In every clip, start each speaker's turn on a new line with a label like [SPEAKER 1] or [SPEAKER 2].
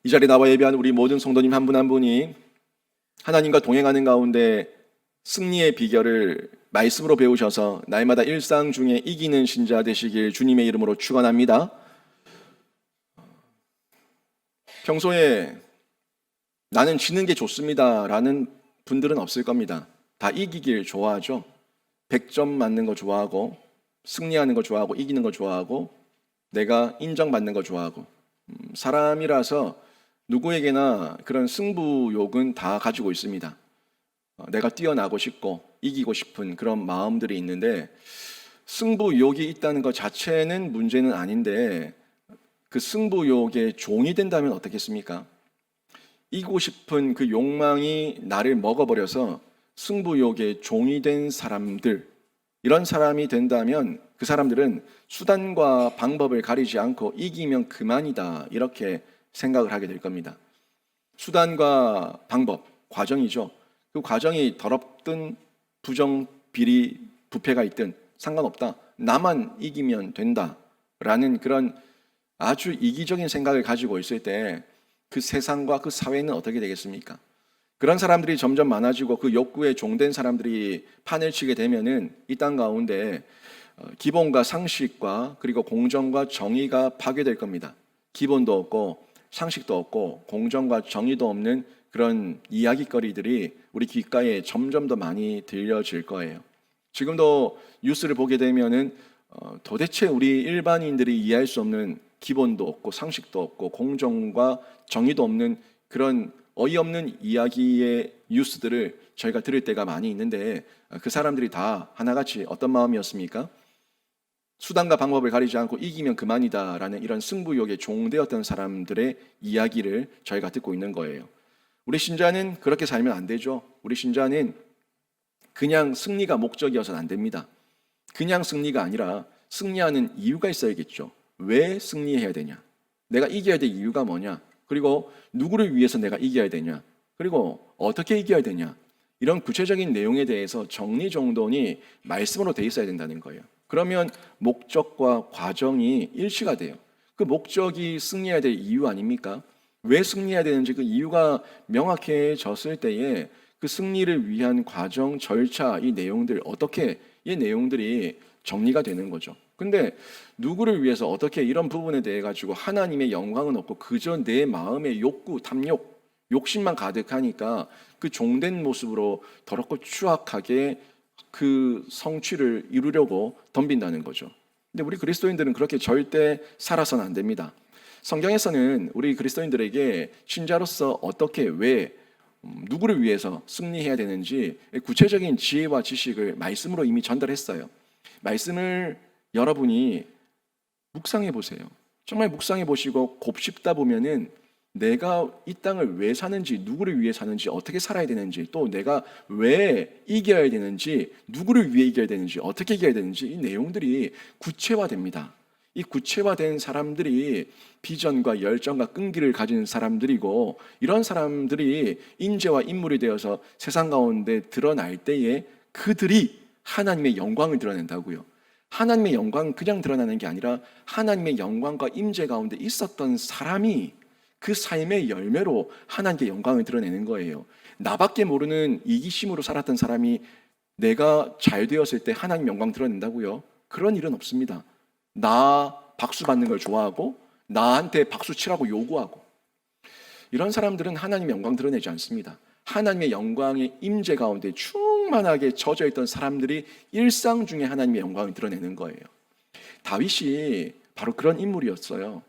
[SPEAKER 1] 이 자리에 나와 예배하는 우리 모든 성도님 한 분 한 분이 하나님과 동행하는 가운데 승리의 비결을 말씀으로 배우셔서 날마다 일상 중에 이기는 신자 되시길 주님의 이름으로 축원합니다. 평소에 나는 지는 게 좋습니다라는 분들은 없을 겁니다. 다 이기길 좋아하죠. 100점 맞는 거 좋아하고, 승리하는 거 좋아하고, 이기는 거 좋아하고, 내가 인정받는 거 좋아하고, 사람이라서 누구에게나 그런 승부욕은 다 가지고 있습니다. 내가 뛰어나고 싶고 이기고 싶은 그런 마음들이 있는데, 승부욕이 있다는 것 자체는 문제는 아닌데 그 승부욕의 종이 된다면 어떻겠습니까? 이기고 싶은 그 욕망이 나를 먹어버려서 승부욕의 종이 된 사람들, 이런 사람이 된다면 그 사람들은 수단과 방법을 가리지 않고 이기면 그만이다, 이렇게 생각을 하게 될 겁니다. 수단과 방법, 과정이죠. 그 과정이 더럽든 부정, 비리, 부패가 있든 상관없다. 나만 이기면 된다라는 그런 아주 이기적인 생각을 가지고 있을 때 그 세상과 그 사회는 어떻게 되겠습니까? 그런 사람들이 점점 많아지고 그 욕구에 종된 사람들이 판을 치게 되면은 이 땅 가운데 기본과 상식과 그리고 공정과 정의가 파괴될 겁니다. 기본도 없고 상식도 없고 공정과 정의도 없는 그런 이야기거리들이 우리 귓가에 점점 더 많이 들려질 거예요. 지금도 뉴스를 보게 되면은 도대체 우리 일반인들이 이해할 수 없는 기본도 없고 상식도 없고 공정과 정의도 없는 그런 어이없는 이야기의 뉴스들을 저희가 들을 때가 많이 있는데, 그 사람들이 다 하나같이 어떤 마음이었습니까? 수단과 방법을 가리지 않고 이기면 그만이다라는 이런 승부욕에 종되었던 사람들의 이야기를 저희가 듣고 있는 거예요. 우리 신자는 그렇게 살면 안 되죠. 우리 신자는 그냥 승리가 목적이어서는 안 됩니다. 그냥 승리가 아니라 승리하는 이유가 있어야겠죠. 왜 승리해야 되냐? 내가 이겨야 될 이유가 뭐냐? 그리고 누구를 위해서 내가 이겨야 되냐? 그리고 어떻게 이겨야 되냐? 이런 구체적인 내용에 대해서 정리정돈이 말씀으로 돼 있어야 된다는 거예요. 그러면 목적과 과정이 일치가 돼요. 그 목적이 승리해야 될 이유 아닙니까? 왜 승리해야 되는지 그 이유가 명확해졌을 때에 그 승리를 위한 과정, 절차, 이 내용들, 어떻게 이 내용들이 정리가 되는 거죠. 근데 누구를 위해서 어떻게, 이런 부분에 대해 가지고 하나님의 영광은 없고 그저 내 마음의 욕구, 탐욕, 욕심만 가득하니까 그 종된 모습으로 더럽고 추악하게 그 성취를 이루려고 덤빈다는 거죠. 근데 우리 그리스도인들은 그렇게 절대 살아서는 안 됩니다. 성경에서는 우리 그리스도인들에게 신자로서 어떻게, 왜, 누구를 위해서 승리해야 되는지 구체적인 지혜와 지식을 말씀으로 이미 전달했어요. 말씀을 여러분이 묵상해 보세요. 정말 묵상해 보시고 곱씹다 보면은 내가 이 땅을 왜 사는지, 누구를 위해 사는지, 어떻게 살아야 되는지, 또 내가 왜 이겨야 되는지, 누구를 위해 이겨야 되는지, 어떻게 이겨야 되는지, 이 내용들이 구체화됩니다. 이 구체화된 사람들이 비전과 열정과 끈기를 가진 사람들이고, 이런 사람들이 인재와 인물이 되어서 세상 가운데 드러날 때에 그들이 하나님의 영광을 드러낸다고요. 하나님의 영광은 그냥 드러나는 게 아니라 하나님의 영광과 임재 가운데 있었던 사람이 그 삶의 열매로 하나님께 영광을 드러내는 거예요. 나밖에 모르는 이기심으로 살았던 사람이 내가 잘 되었을 때 하나님 영광 드러낸다고요? 그런 일은 없습니다. 나 박수 받는 걸 좋아하고 나한테 박수 치라고 요구하고, 이런 사람들은 하나님의 영광 드러내지 않습니다. 하나님의 영광의 임재 가운데 충만하게 젖어 있던 사람들이 일상 중에 하나님의 영광을 드러내는 거예요. 다윗이 바로 그런 인물이었어요.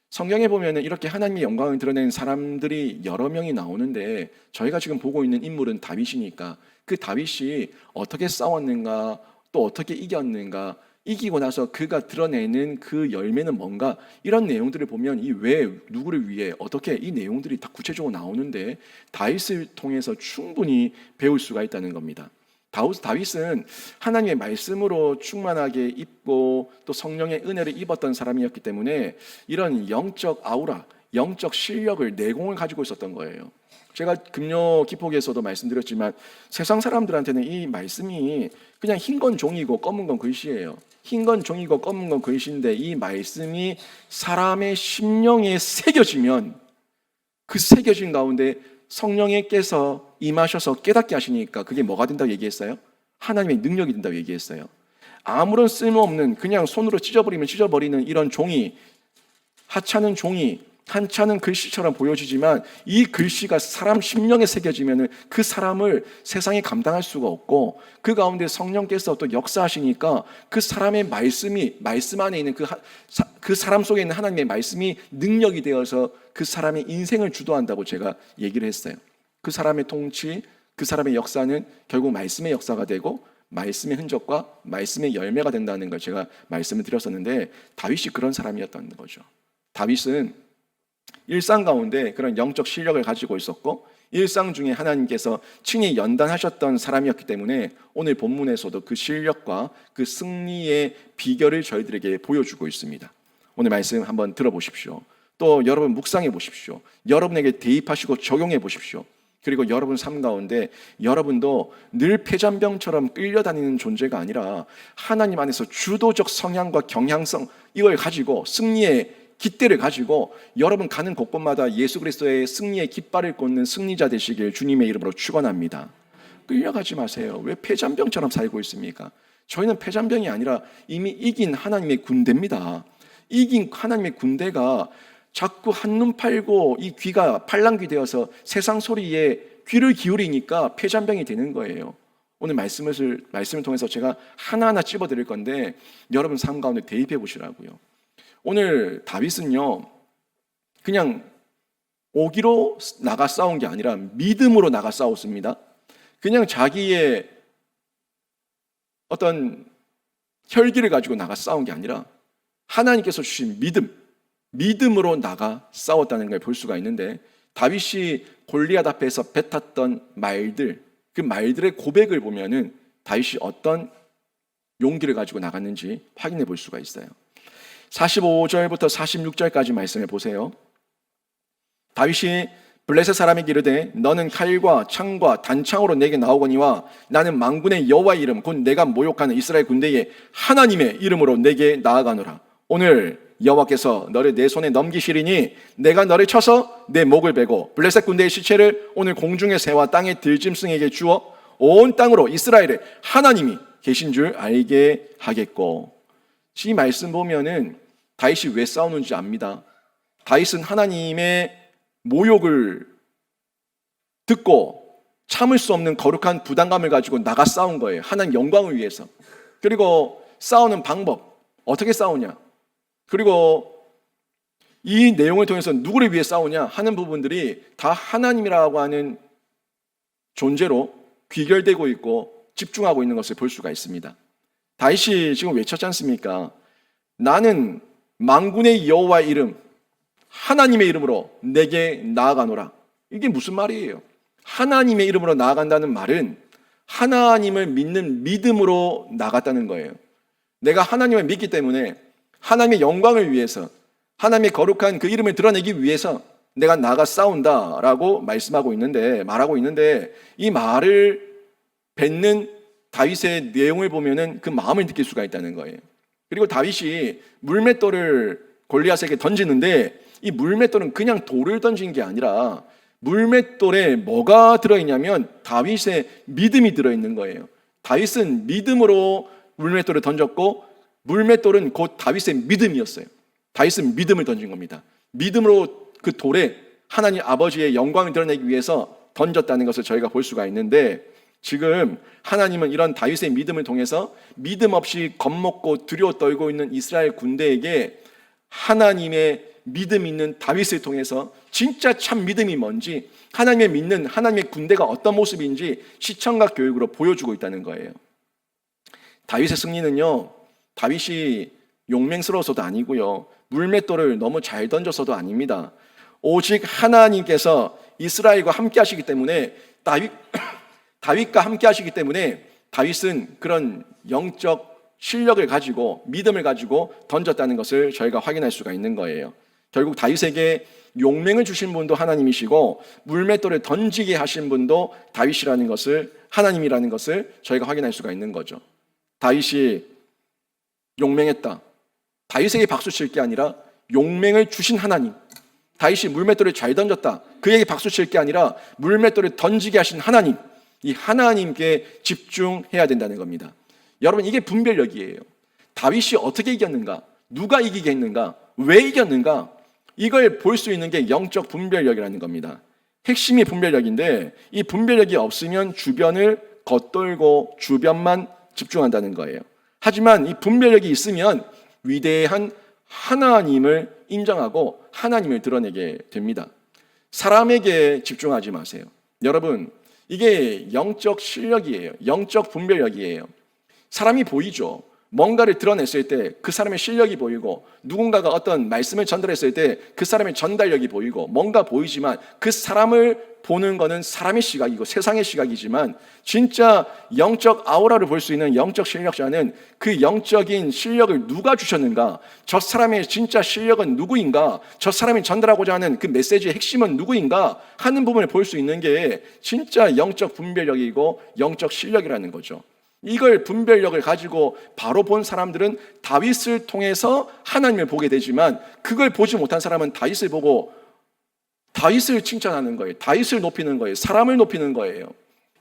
[SPEAKER 1] 성경에 보면 이렇게 하나님의 영광을 드러낸 사람들이 여러 명이 나오는데, 저희가 지금 보고 있는 인물은 다윗이니까 그 다윗이 어떻게 싸웠는가, 또 어떻게 이겼는가, 이기고 나서 그가 드러내는 그 열매는 뭔가, 이런 내용들을 보면 이 왜, 누구를 위해, 어떻게, 이 내용들이 다 구체적으로 나오는데 다윗을 통해서 충분히 배울 수가 있다는 겁니다. 다윗은 하나님의 말씀으로 충만하게 입고 또 성령의 은혜를 입었던 사람이었기 때문에 이런 영적 아우라, 영적 실력을, 내공을 가지고 있었던 거예요. 제가 금요 기폭에서도 말씀드렸지만 세상 사람들한테는 이 말씀이 그냥 흰 건 종이고 검은 건 글씨예요. 흰 건 종이고 검은 건 글씨인데 이 말씀이 사람의 심령에 새겨지면 그 새겨진 가운데 성령께서 임하셔서 깨닫게 하시니까 그게 뭐가 된다고 얘기했어요? 하나님의 능력이 된다고 얘기했어요. 아무런 쓸모없는 그냥 손으로 찢어버리면 찢어버리는 이런 종이, 하찮은 종이 한찮은 글씨처럼 보여지지만 이 글씨가 사람 심령에 새겨지면 그 사람을 세상에 감당할 수가 없고 그 가운데 성령께서 또 역사하시니까 그 사람의 말씀 안에 있는 그 사람 속에 있는 하나님의 말씀이 능력이 되어서 그 사람의 인생을 주도한다고 제가 얘기를 했어요. 그 사람의 통치, 그 사람의 역사는 결국 말씀의 역사가 되고 말씀의 흔적과 말씀의 열매가 된다는 걸 제가 말씀을 드렸었는데 다윗이 그런 사람이었다는 거죠. 다윗은 일상 가운데 그런 영적 실력을 가지고 있었고 일상 중에 하나님께서 친히 연단하셨던 사람이었기 때문에 오늘 본문에서도 그 실력과 그 승리의 비결을 저희들에게 보여주고 있습니다. 오늘 말씀 한번 들어보십시오. 또 여러분 묵상해 보십시오. 여러분에게 대입하시고 적용해 보십시오. 그리고 여러분 삶 가운데 여러분도 늘 패잔병처럼 끌려다니는 존재가 아니라 하나님 안에서 주도적 성향과 경향성 이걸 가지고 승리의 깃대를 가지고 여러분 가는 곳곳마다 예수 그리스도의 승리의 깃발을 꽂는 승리자 되시길 주님의 이름으로 축원합니다. 끌려가지 마세요. 왜 패잔병처럼 살고 있습니까? 저희는 패잔병이 아니라 이미 이긴 하나님의 군대입니다. 이긴 하나님의 군대가 자꾸 한눈 팔고 이 귀가 팔랑귀 되어서 세상 소리에 귀를 기울이니까 패잔병이 되는 거예요. 오늘 말씀을 통해서 제가 하나하나 찝어드릴 건데 여러분 삶 가운데 대입해 보시라고요. 오늘 다윗은요 그냥 오기로 나가 싸운 게 아니라 믿음으로 나가 싸웠습니다. 그냥 자기의 어떤 혈기를 가지고 나가 싸운 게 아니라 하나님께서 주신 믿음으로 나가 싸웠다는 걸 볼 수가 있는데 다윗이 골리앗 앞에서 뱉었던 말들, 그 말들의 고백을 보면은 다윗이 어떤 용기를 가지고 나갔는지 확인해 볼 수가 있어요. 45절부터 46절까지 말씀을 보세요. 다윗이 블레셋 사람에게 이르되 너는 칼과 창과 단창으로 내게 나오거니와 나는 만군의 여호와의 이름 곧 내가 모욕하는 이스라엘 군대의 하나님의 이름으로 내게 나아가노라. 오늘 여호와께서 너를 내 손에 넘기시리니 내가 너를 쳐서 내 목을 베고 블레셋 군대의 시체를 오늘 공중의 새와 땅의 들짐승에게 주어 온 땅으로 이스라엘의 하나님이 계신 줄 알게 하겠고. 이 말씀 보면은 다윗이 왜 싸우는지 압니다. 다윗은 하나님의 모욕을 듣고 참을 수 없는 거룩한 부담감을 가지고 나가 싸운 거예요. 하나님 영광을 위해서. 그리고 싸우는 방법, 어떻게 싸우냐, 그리고 이 내용을 통해서 누구를 위해 싸우냐 하는 부분들이 다 하나님이라고 하는 존재로 귀결되고 있고 집중하고 있는 것을 볼 수가 있습니다. 다윗이 지금 외쳤지 않습니까? 나는 만군의 여호와의 이름, 하나님의 이름으로 내게 나아가노라. 이게 무슨 말이에요? 하나님의 이름으로 나아간다는 말은 하나님을 믿는 믿음으로 나갔다는 거예요. 내가 하나님을 믿기 때문에 하나님의 영광을 위해서 하나님의 거룩한 그 이름을 드러내기 위해서 내가 나가 싸운다라고 말하고 있는데 이 말을 뱉는 다윗의 내용을 보면은 그 마음을 느낄 수가 있다는 거예요. 그리고 다윗이 물맷돌을 골리앗에게 던지는데 이 물맷돌은 그냥 돌을 던진 게 아니라 물맷돌에 뭐가 들어있냐면 다윗의 믿음이 들어있는 거예요. 다윗은 믿음으로 물맷돌을 던졌고 물맷돌은 곧 다윗의 믿음이었어요. 다윗은 믿음을 던진 겁니다. 믿음으로 그 돌에 하나님 아버지의 영광을 드러내기 위해서 던졌다는 것을 저희가 볼 수가 있는데 지금 하나님은 이런 다윗의 믿음을 통해서 믿음 없이 겁먹고 두려워 떨고 있는 이스라엘 군대에게 하나님의 믿음 있는 다윗을 통해서 진짜 참 믿음이 뭔지 하나님의 믿는 하나님의 군대가 어떤 모습인지 시청과 교육으로 보여주고 있다는 거예요. 다윗의 승리는요 다윗이 용맹스러워서도 아니고요 물맷돌을 너무 잘 던져서도 아닙니다. 오직 하나님께서 이스라엘과 함께 하시기 때문에 다윗과 함께 하시기 때문에 다윗은 그런 영적 실력을 가지고 믿음을 가지고 던졌다는 것을 저희가 확인할 수가 있는 거예요. 결국 다윗에게 용맹을 주신 분도 하나님이시고 물맷돌을 던지게 하신 분도 다윗이라는 것을 하나님이라는 것을 저희가 확인할 수가 있는 거죠. 다윗이 용맹했다. 다윗에게 박수 칠 게 아니라 용맹을 주신 하나님, 다윗이 물맷돌을 잘 던졌다. 그에게 박수 칠 게 아니라 물맷돌을 던지게 하신 하나님, 이 하나님께 집중해야 된다는 겁니다. 여러분, 이게 분별력이에요. 다윗이 어떻게 이겼는가? 누가 이기게 했는가? 왜 이겼는가? 이걸 볼 수 있는 게 영적 분별력이라는 겁니다. 핵심이 분별력인데 이 분별력이 없으면 주변을 겉돌고 주변만 집중한다는 거예요. 하지만 이 분별력이 있으면 위대한 하나님을 인정하고 하나님을 드러내게 됩니다. 사람에게 집중하지 마세요. 여러분, 이게 영적 실력이에요. 영적 분별력이에요. 사람이 보이죠. 뭔가를 드러냈을 때 그 사람의 실력이 보이고, 누군가가 어떤 말씀을 전달했을 때 그 사람의 전달력이 보이고, 뭔가 보이지만 그 사람을 보는 것은 사람의 시각이고 세상의 시각이지만, 진짜 영적 아우라를 볼 수 있는 영적 실력자는 그 영적인 실력을 누가 주셨는가, 저 사람의 진짜 실력은 누구인가, 저 사람이 전달하고자 하는 그 메시지의 핵심은 누구인가 하는 부분을 볼 수 있는 게 진짜 영적 분별력이고 영적 실력이라는 거죠. 이걸 분별력을 가지고 바로 본 사람들은 다윗을 통해서 하나님을 보게 되지만, 그걸 보지 못한 사람은 다윗을 보고 다윗을 칭찬하는 거예요. 다윗을 높이는 거예요. 사람을 높이는 거예요.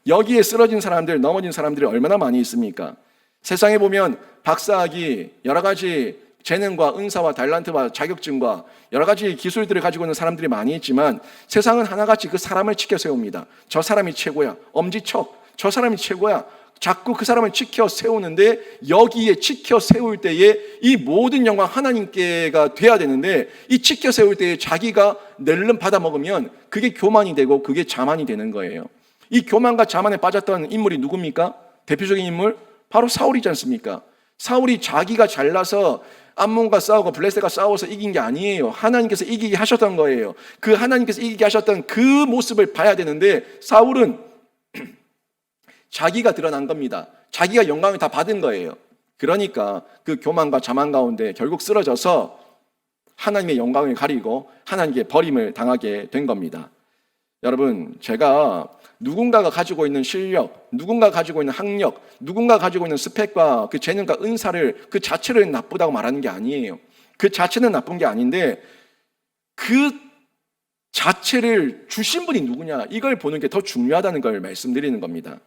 [SPEAKER 1] 여기에 쓰러진 사람들, 넘어진 사람들이 얼마나 많이 있습니까? 세상에 보면 박사학위, 여러 가지 재능과 은사와 달란트와 자격증과 여러 가지 기술들을 가지고 있는 사람들이 많이 있지만, 세상은 하나같이 그 사람을 지켜 세웁니다. 저 사람이 최고야. 엄지척. 저 사람이 최고야. 자꾸 그 사람을 지켜 세우는데, 여기에 지켜 세울 때에 이 모든 영광 하나님께가 돼야 되는데, 이 지켜 세울 때에 자기가 낼름 받아먹으면 그게 교만이 되고 그게 자만이 되는 거예요. 이 교만과 자만에 빠졌던 인물이 누굽니까? 대표적인 인물? 바로 사울이지 않습니까? 사울이 자기가 잘나서 암몬과 싸우고 블레셋과 싸워서 이긴 게 아니에요. 하나님께서 이기게 하셨던 거예요. 그 하나님께서 이기게 하셨던 그 모습을 봐야 되는데, 사울은 자기가 드러난 겁니다. 자기가 영광을 다 받은 거예요. 그러니까 그 교만과 자만 가운데 결국 쓰러져서 하나님의 영광을 가리고 하나님께 버림을 당하게 된 겁니다. 여러분, 제가 누군가가 가지고 있는 실력, 누군가가 가지고 있는 학력, 누군가가 가지고 있는 스펙과 그 재능과 은사를 그 자체를 나쁘다고 말하는 게 아니에요. 그 자체는 나쁜 게 아닌데, 그 자체를 주신 분이 누구냐, 이걸 보는 게 더 중요하다는 걸 말씀드리는 겁니다.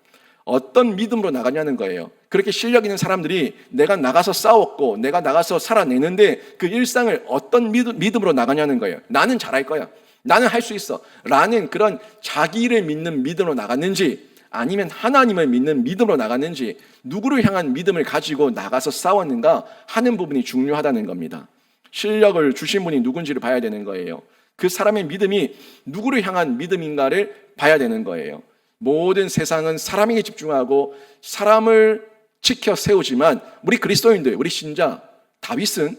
[SPEAKER 1] 어떤 믿음으로 나가냐는 거예요. 그렇게 실력 있는 사람들이 내가 나가서 싸웠고 내가 나가서 살아내는데 그 일상을 어떤 믿음으로 나가냐는 거예요. 나는 잘할 거야, 나는 할 수 있어 라는 그런 자기를 믿는 믿음으로 나갔는지, 아니면 하나님을 믿는 믿음으로 나갔는지, 누구를 향한 믿음을 가지고 나가서 싸웠는가 하는 부분이 중요하다는 겁니다. 실력을 주신 분이 누군지를 봐야 되는 거예요. 그 사람의 믿음이 누구를 향한 믿음인가를 봐야 되는 거예요. 모든 세상은 사람에게 집중하고 사람을 지켜 세우지만, 우리 그리스도인들, 우리 신자, 다윗은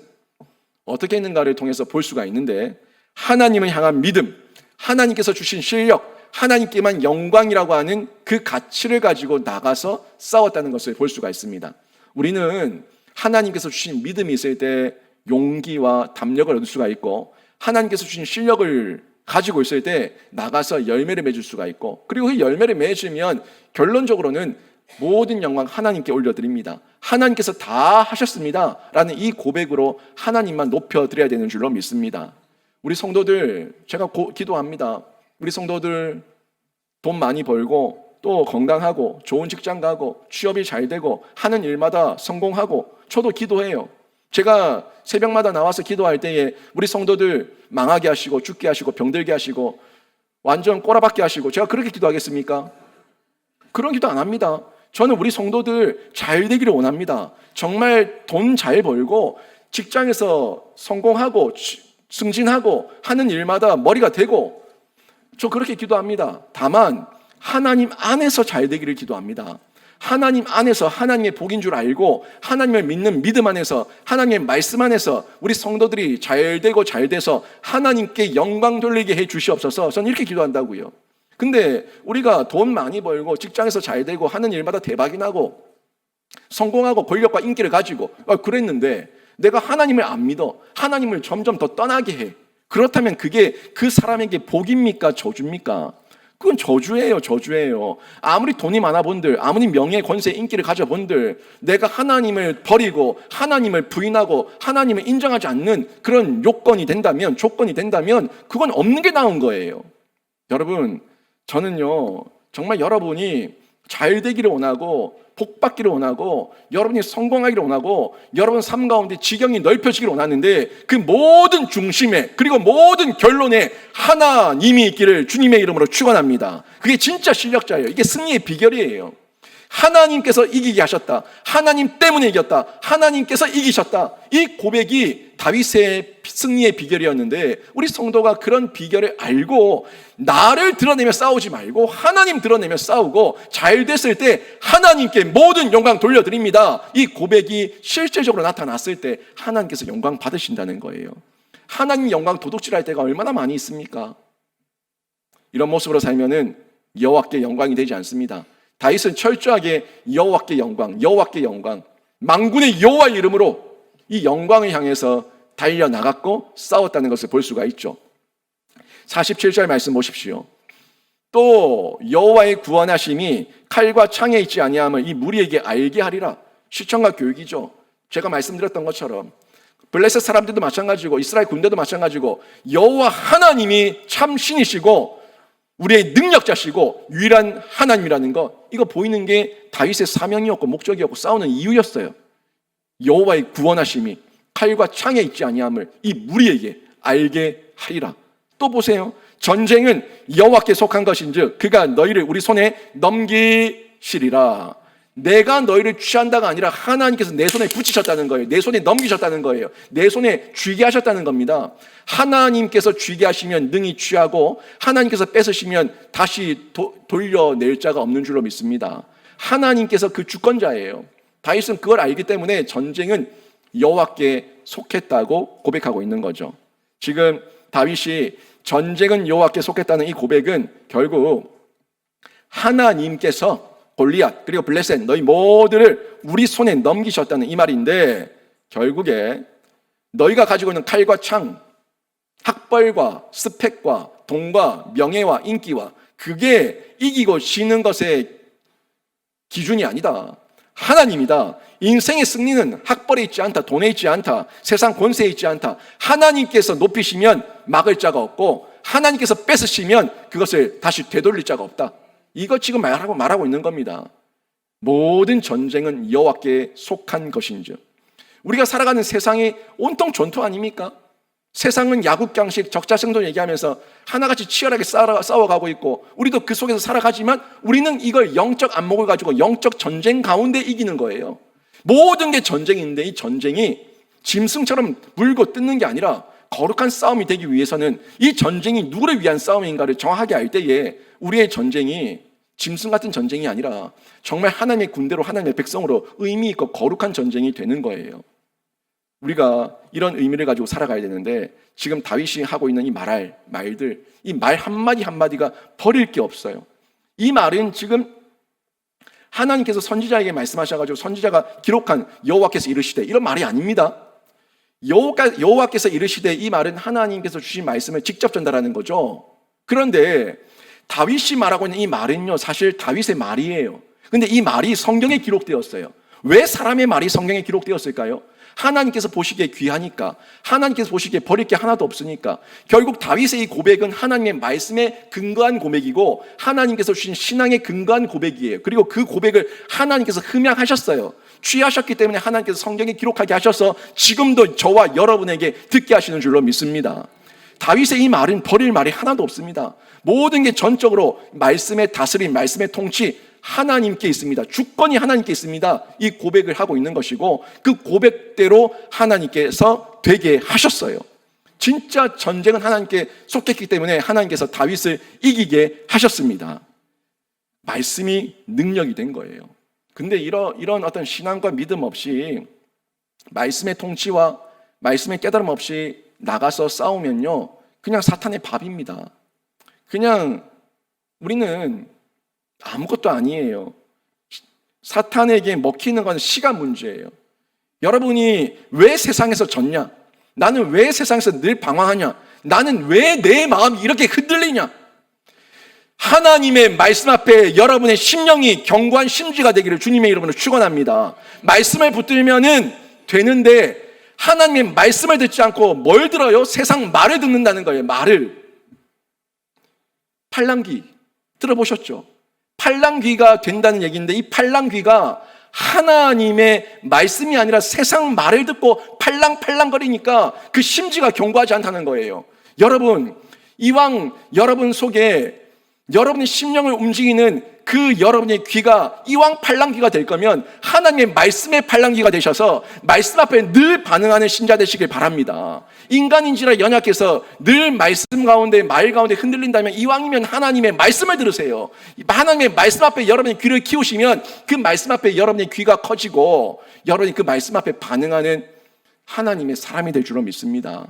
[SPEAKER 1] 어떻게 했는가를 통해서 볼 수가 있는데, 하나님을 향한 믿음, 하나님께서 주신 실력, 하나님께만 영광이라고 하는 그 가치를 가지고 나가서 싸웠다는 것을 볼 수가 있습니다. 우리는 하나님께서 주신 믿음이 있을 때 용기와 담력을 얻을 수가 있고, 하나님께서 주신 실력을 가지고 있을 때 나가서 열매를 맺을 수가 있고, 그리고 그 열매를 맺으면 결론적으로는 모든 영광 하나님께 올려드립니다. 하나님께서 다 하셨습니다 라는 이 고백으로 하나님만 높여드려야 되는 줄로 믿습니다. 우리 성도들, 제가 기도합니다. 우리 성도들 돈 많이 벌고 또 건강하고 좋은 직장 가고 취업이 잘 되고 하는 일마다 성공하고, 저도 기도해요. 제가 새벽마다 나와서 기도할 때에 우리 성도들 망하게 하시고 죽게 하시고 병들게 하시고 완전 꼬라박게 하시고, 제가 그렇게 기도하겠습니까? 그런 기도 안 합니다. 저는 우리 성도들 잘 되기를 원합니다. 정말 돈 잘 벌고 직장에서 성공하고 승진하고 하는 일마다 머리가 되고, 저 그렇게 기도합니다. 다만 하나님 안에서 잘 되기를 기도합니다. 하나님 안에서 하나님의 복인 줄 알고 하나님을 믿는 믿음 안에서 하나님의 말씀 안에서 우리 성도들이 잘 되고 잘 돼서 하나님께 영광 돌리게 해 주시옵소서. 저는 이렇게 기도한다고요. 근데 우리가 돈 많이 벌고 직장에서 잘 되고 하는 일마다 대박이 나고 성공하고 권력과 인기를 가지고 그랬는데, 내가 하나님을 안 믿어, 하나님을 점점 더 떠나게 해. 그렇다면 그게 그 사람에게 복입니까 저주입니까? 그건 저주예요, 저주예요. 아무리 돈이 많아 본들, 아무리 명예, 권세, 인기를 가져 본들, 내가 하나님을 버리고 하나님을 부인하고 하나님을 인정하지 않는 그런 요건이 된다면, 조건이 된다면 그건 없는 게 나은 거예요. 여러분, 저는요 정말 여러분이 잘 되기를 원하고 복 받기를 원하고 여러분이 성공하기를 원하고 여러분 삶 가운데 지경이 넓혀지기를 원하는데 그 모든 중심에 그리고 모든 결론에 하나님이 있기를 주님의 이름으로 축원합니다. 그게 진짜 실력자예요. 이게 승리의 비결이에요. 하나님께서 이기게 하셨다. 하나님 때문에 이겼다. 하나님께서 이기셨다. 이 고백이 다윗의 승리의 비결이었는데 우리 성도가 그런 비결을 알고 나를 드러내며 싸우지 말고 하나님 드러내며 싸우고 잘 됐을 때 하나님께 모든 영광 돌려드립니다. 이 고백이 실제적으로 나타났을 때 하나님께서 영광 받으신다는 거예요. 하나님 영광 도둑질할 때가 얼마나 많이 있습니까? 이런 모습으로 살면은 여호와께 영광이 되지 않습니다. 다윗은 철저하게 여호와께 영광, 여호와께 영광, 만군의 여호와 이름으로 이 영광을 향해서 달려나갔고 싸웠다는 것을 볼 수가 있죠. 47절 말씀 보십시오. 또 여호와의 구원하심이 칼과 창에 있지 아니함을 이 무리에게 알게 하리라. 시청과 교육이죠. 제가 말씀드렸던 것처럼 블레셋 사람들도 마찬가지고 이스라엘 군대도 마찬가지고 여호와 하나님이 참 신이시고 우리의 능력자시고 유일한 하나님이라는 것, 이거 보이는 게 다윗의 사명이었고 목적이었고 싸우는 이유였어요. 여호와의 구원하심이 칼과 창에 있지 아니함을 이 무리에게 알게 하리라. 또 보세요. 전쟁은 여호와께 속한 것인즉 그가 너희를 우리 손에 넘기시리라. 내가 너희를 취한다가 아니라 하나님께서 내 손에 붙이셨다는 거예요. 내 손에 넘기셨다는 거예요. 내 손에 쥐게 하셨다는 겁니다. 하나님께서 쥐게 하시면 능히 취하고 하나님께서 뺏으시면 다시 돌려낼 자가 없는 줄로 믿습니다. 하나님께서 그 주권자예요. 다윗은 그걸 알기 때문에 전쟁은 여호와께 속했다고 고백하고 있는 거죠. 지금 다윗이 전쟁은 여호와께 속했다는 이 고백은 결국 하나님께서 골리앗 그리고 블레셋 너희 모두를 우리 손에 넘기셨다는 이 말인데, 결국에 너희가 가지고 있는 칼과 창, 학벌과 스펙과 돈과 명예와 인기와 그게 이기고 지는 것의 기준이 아니다. 하나님이다. 인생의 승리는 학벌에 있지 않다. 돈에 있지 않다. 세상 권세에 있지 않다. 하나님께서 높이시면 막을 자가 없고 하나님께서 뺏으시면 그것을 다시 되돌릴 자가 없다. 이거 지금 말하고 있는 겁니다. 모든 전쟁은 여호와께 속한 것인즉. 우리가 살아가는 세상이 온통 전투 아닙니까? 세상은 야국강식 적자생존 얘기하면서 하나같이 치열하게 싸워가고 있고 우리도 그 속에서 살아가지만 우리는 이걸 영적 안목을 가지고 영적 전쟁 가운데 이기는 거예요. 모든 게 전쟁인데 이 전쟁이 짐승처럼 물고 뜯는 게 아니라 거룩한 싸움이 되기 위해서는 이 전쟁이 누구를 위한 싸움인가를 정확하게 알 때에 우리의 전쟁이 짐승 같은 전쟁이 아니라 정말 하나님의 군대로 하나님의 백성으로 의미 있고 거룩한 전쟁이 되는 거예요. 우리가 이런 의미를 가지고 살아가야 되는데 지금 다윗이 하고 있는 이 말들, 이 말 한마디 한마디가 버릴 게 없어요. 이 말은 지금 하나님께서 선지자에게 말씀하셔가지고 선지자가 기록한 여호와께서 이르시되 이런 말이 아닙니다. 여호와께서 이르시되 이 말은 하나님께서 주신 말씀을 직접 전달하는 거죠. 그런데 다윗이 말하고 있는 이 말은요 사실 다윗의 말이에요. 근데 이 말이 성경에 기록되었어요. 왜 사람의 말이 성경에 기록되었을까요? 하나님께서 보시기에 귀하니까, 하나님께서 보시기에 버릴 게 하나도 없으니까. 결국 다윗의 이 고백은 하나님의 말씀에 근거한 고백이고 하나님께서 주신 신앙에 근거한 고백이에요. 그리고 그 고백을 하나님께서 흠양하셨어요. 취하셨기 때문에 하나님께서 성경에 기록하게 하셔서 지금도 저와 여러분에게 듣게 하시는 줄로 믿습니다. 다윗의 이 말은 버릴 말이 하나도 없습니다. 모든 게 전적으로 말씀의 다스림, 말씀의 통치 하나님께 있습니다. 주권이 하나님께 있습니다. 이 고백을 하고 있는 것이고 그 고백대로 하나님께서 되게 하셨어요. 진짜 전쟁은 하나님께 속했기 때문에 하나님께서 다윗을 이기게 하셨습니다. 말씀이 능력이 된 거예요. 근데 이런 어떤 신앙과 믿음 없이 말씀의 통치와 말씀의 깨달음 없이 나가서 싸우면요 그냥 사탄의 밥입니다. 그냥 우리는 아무것도 아니에요. 사탄에게 먹히는 건 시간 문제예요. 여러분이 왜 세상에서 졌냐? 나는 왜 세상에서 늘 방황하냐? 나는 왜 내 마음이 이렇게 흔들리냐? 하나님의 말씀 앞에 여러분의 심령이 견고한 심지가 되기를 주님의 이름으로 축원합니다. 말씀을 붙들면은 되는데 하나님의 말씀을 듣지 않고 뭘 들어요? 세상 말을 듣는다는 거예요. 말을. 팔랑귀 들어보셨죠? 팔랑귀가 된다는 얘기인데 이 팔랑귀가 하나님의 말씀이 아니라 세상 말을 듣고 팔랑팔랑거리니까 그 심지가 견고하지 않다는 거예요. 여러분, 이왕 여러분 속에 여러분의 심령을 움직이는 그 여러분의 귀가 이왕 팔랑귀가 될 거면 하나님의 말씀의 팔랑귀가 되셔서 말씀 앞에 늘 반응하는 신자 되시길 바랍니다. 인간인지라 연약해서 늘 말씀 가운데 말 가운데 흔들린다면 이왕이면 하나님의 말씀을 들으세요. 하나님의 말씀 앞에 여러분의 귀를 키우시면 그 말씀 앞에 여러분의 귀가 커지고 여러분이 그 말씀 앞에 반응하는 하나님의 사람이 될 줄로 믿습니다.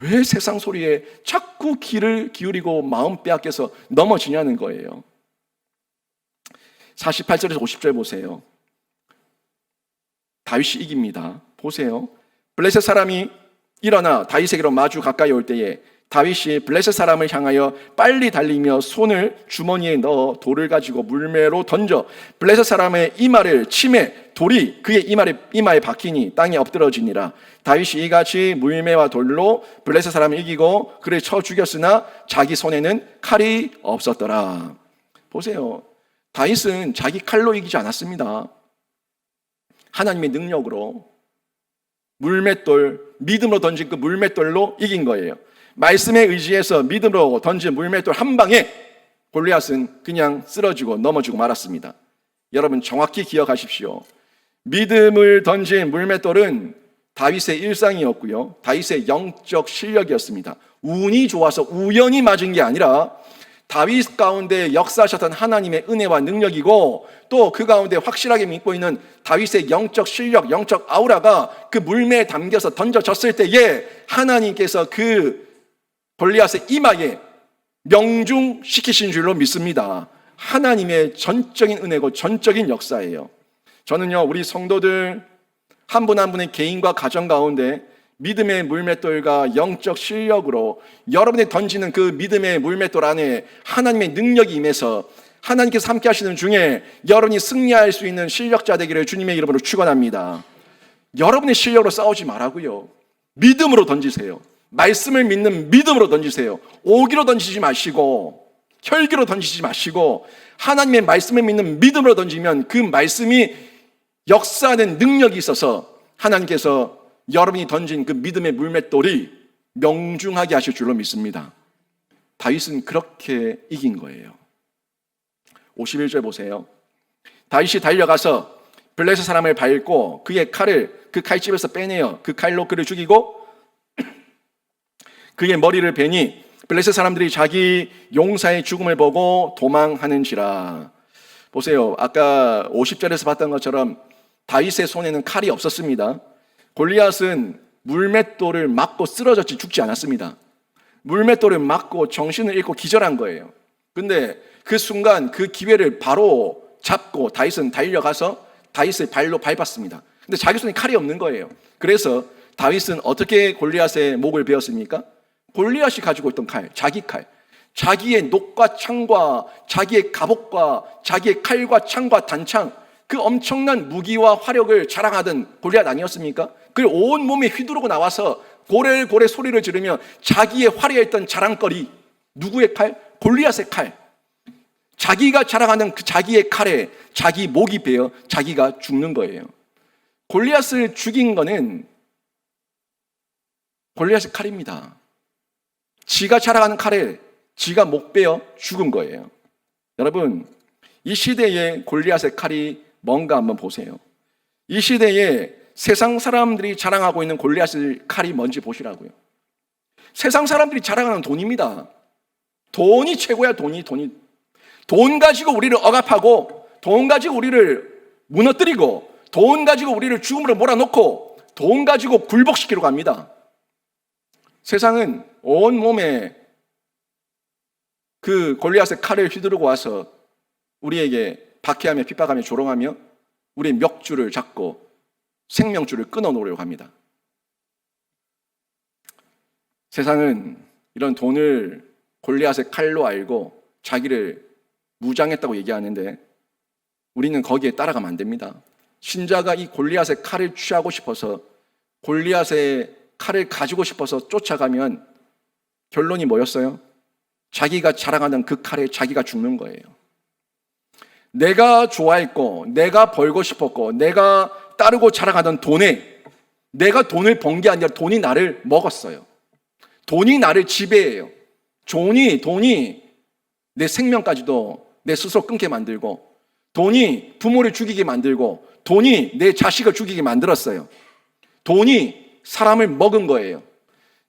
[SPEAKER 1] 왜 세상 소리에 자꾸 귀를 기울이고 마음 빼앗겨서 넘어지냐는 거예요. 48절에서 50절 보세요. 다윗이 이깁니다. 보세요. 블레셋 사람이 일어나 다윗에게로 마주 가까이 올 때에 다윗이 블레셋 사람을 향하여 빨리 달리며 손을 주머니에 넣어 돌을 가지고 물매로 던져 블레셋 사람의 이마를 치매 돌이 그의 이마에 박히니 땅에 엎드러지니라. 다윗이 이같이 물매와 돌로 블레셋 사람을 이기고 그를 쳐 죽였으나 자기 손에는 칼이 없었더라. 보세요. 다윗은 자기 칼로 이기지 않았습니다. 하나님의 능력으로 물맷돌, 믿음으로 던진 그 물맷돌로 이긴 거예요. 말씀에 의지해서 믿음으로 던진 물맷돌 한 방에 골리앗은 그냥 쓰러지고 넘어지고 말았습니다. 여러분 정확히 기억하십시오. 믿음을 던진 물맷돌은 다윗의 일상이었고요. 다윗의 영적 실력이었습니다. 운이 좋아서 우연히 맞은 게 아니라 다윗 가운데 역사하셨던 하나님의 은혜와 능력이고 또 그 가운데 확실하게 믿고 있는 다윗의 영적 실력, 영적 아우라가 그 물매에 담겨서 던져졌을 때에 하나님께서 그 골리앗의 이마에 명중시키신 줄로 믿습니다. 하나님의 전적인 은혜고 전적인 역사예요. 저는요, 우리 성도들 한 분 한 분의 개인과 가정 가운데 믿음의 물맷돌과 영적 실력으로 여러분이 던지는 그 믿음의 물맷돌 안에 하나님의 능력이 임해서 하나님께서 함께 하시는 중에 여러분이 승리할 수 있는 실력자 되기를 주님의 이름으로 축원합니다. 여러분의 실력으로 싸우지 말라고요. 믿음으로 던지세요. 말씀을 믿는 믿음으로 던지세요. 오기로 던지지 마시고 혈기로 던지지 마시고 하나님의 말씀을 믿는 믿음으로 던지면 그 말씀이 역사하는 능력이 있어서 하나님께서 여러분이 던진 그 믿음의 물맷돌이 명중하게 하실 줄로 믿습니다. 다윗은 그렇게 이긴 거예요. 51절 보세요. 다윗이 달려가서 블레셋 사람을 밟고 그의 칼을 그 칼집에서 빼내어 그 칼로 그를 죽이고 그의 머리를 베니 블레셋 사람들이 자기 용사의 죽음을 보고 도망하는지라. 보세요. 아까 50절에서 봤던 것처럼 다윗의 손에는 칼이 없었습니다. 골리앗은 물맷돌을 맞고 쓰러졌지 죽지 않았습니다. 물맷돌을 맞고 정신을 잃고 기절한 거예요. 근데 그 순간 그 기회를 바로 잡고 다윗은 달려가서 다윗의 발로 밟았습니다. 근데 자기 손에 칼이 없는 거예요. 그래서 다윗은 어떻게 골리앗의 목을 베었습니까? 골리앗이 가지고 있던 칼, 자기 칼, 자기의 녹과 창과 자기의 갑옷과 자기의 칼과 창과 단창, 그 엄청난 무기와 화력을 자랑하던 골리앗 아니었습니까? 그 온 몸에 휘두르고 나와서 고래고래 소리를 지르며 자기의 화려했던 자랑거리, 누구의 칼? 골리앗의 칼. 자기가 자랑하는 그 자기의 칼에 자기 목이 베어 자기가 죽는 거예요. 골리앗을 죽인 거는 골리앗의 칼입니다. 지가 자랑하는 칼에 지가 목 베어 죽은 거예요. 여러분, 이 시대의 골리앗의 칼이 뭔가 한번 보세요. 이 시대에 세상 사람들이 자랑하고 있는 골리앗의 칼이 뭔지 보시라고요. 세상 사람들이 자랑하는 돈입니다. 돈이 최고야. 돈이. 돈 가지고 우리를 억압하고 돈 가지고 우리를 무너뜨리고 돈 가지고 우리를 죽음으로 몰아넣고 돈 가지고 굴복시키려고 합니다. 세상은 온몸에 그 골리앗의 칼을 휘두르고 와서 우리에게 박해하며 핍박하며 조롱하며 우리의 멱줄을 잡고 생명줄을 끊어놓으려고 합니다. 세상은 이런 돈을 골리앗의 칼로 알고 자기를 무장했다고 얘기하는데 우리는 거기에 따라가면 안 됩니다. 신자가 이 골리앗의 칼을 취하고 싶어서, 골리앗의 칼을 가지고 싶어서 쫓아가면 결론이 뭐였어요? 자기가 자랑하는 그 칼에 자기가 죽는 거예요. 내가 좋아했고, 내가 벌고 싶었고, 내가 따르고 자랑하던 돈에, 내가 돈을 번 게 아니라 돈이 나를 먹었어요. 돈이 나를 지배해요. 돈이 내 생명까지도 내 스스로 끊게 만들고, 돈이 부모를 죽이게 만들고, 돈이 내 자식을 죽이게 만들었어요. 돈이 사람을 먹은 거예요.